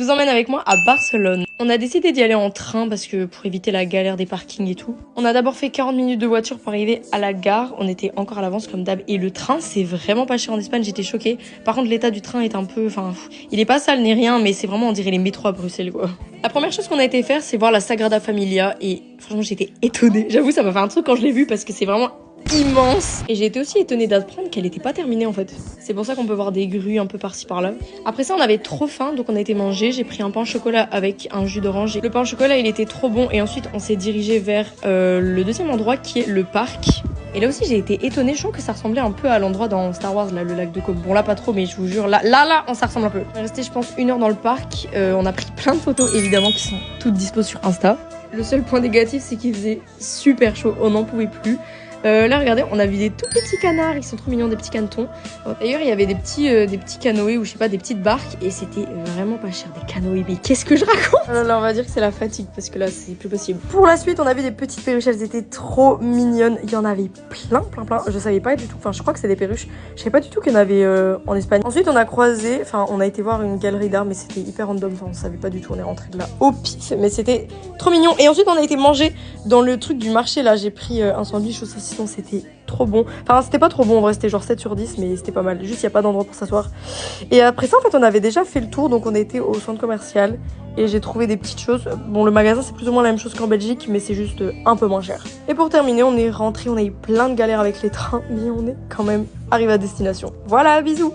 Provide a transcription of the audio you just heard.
Je vous emmène avec moi à Barcelone. On a décidé d'y aller en train parce que pour éviter la galère des parkings et tout. On a d'abord fait 40 minutes de voiture pour arriver à la gare. On était encore à l'avance comme d'hab. Et le train, c'est vraiment pas cher en Espagne. J'étais choquée. Par contre, l'état du train est un peu... Enfin, il est pas sale ni rien, mais c'est vraiment, on dirait les métros à Bruxelles, quoi. La première chose qu'on a été faire, c'est voir la Sagrada Familia. Et franchement, j'étais étonnée. J'avoue, ça m'a fait un truc quand je l'ai vu parce que c'est vraiment immense. Et j'ai été aussi étonnée d'apprendre qu'elle était pas terminée en fait. C'est pour ça qu'on peut voir des grues un peu par-ci par-là. Après ça, on avait trop faim, donc on a été manger. J'ai pris un pain au chocolat avec un jus d'orange. Le pain au chocolat, il était trop bon. Et ensuite, on s'est dirigé vers le deuxième endroit qui est le parc. Et là aussi, j'ai été étonnée. Je trouve que ça ressemblait un peu à l'endroit dans Star Wars, là, le lac de Coke. Bon, là, pas trop, mais je vous jure, là, on ça ressemble un peu. On est resté, je pense, 1 heure dans le parc. On a pris plein de photos, évidemment, qui sont toutes dispo sur Insta. Le seul point négatif, c'est qu'il faisait super chaud. On n'en pouvait plus. Là, regardez, on a vu des tout petits canards, ils sont trop mignons, des petits canetons. D'ailleurs, il y avait des petits canoës ou je sais pas, des petites barques et c'était vraiment pas cher, des canoës. Mais qu'est-ce que je raconte? Alors, on va dire que c'est la fatigue parce que là, c'est plus possible. Pour la suite, on a vu des petites perruches, elles étaient trop mignonnes. Il y en avait plein. Je savais pas du tout, enfin, je crois que c'est des perruches. Je savais pas du tout qu'il y en avait en Espagne. Ensuite, on a croisé, enfin, on a été voir une galerie d'art, mais c'était hyper random, enfin, on savait pas du tout, on est rentré de là au pif, mais c'était trop mignon. Et ensuite, on a été manger dans le truc du marché, là, j'ai pris un sandwich au saucisson. C'était trop bon. Enfin, c'était pas trop bon, en vrai, c'était genre 7 sur 10, mais c'était pas mal. Juste, il n'y a pas d'endroit pour s'asseoir. Et après ça, en fait, on avait déjà fait le tour, donc on était au centre commercial et j'ai trouvé des petites choses. Bon, le magasin, c'est plus ou moins la même chose qu'en Belgique, mais c'est juste un peu moins cher. Et pour terminer, on est rentré, on a eu plein de galères avec les trains, mais on est quand même arrivé à destination. Voilà, bisous!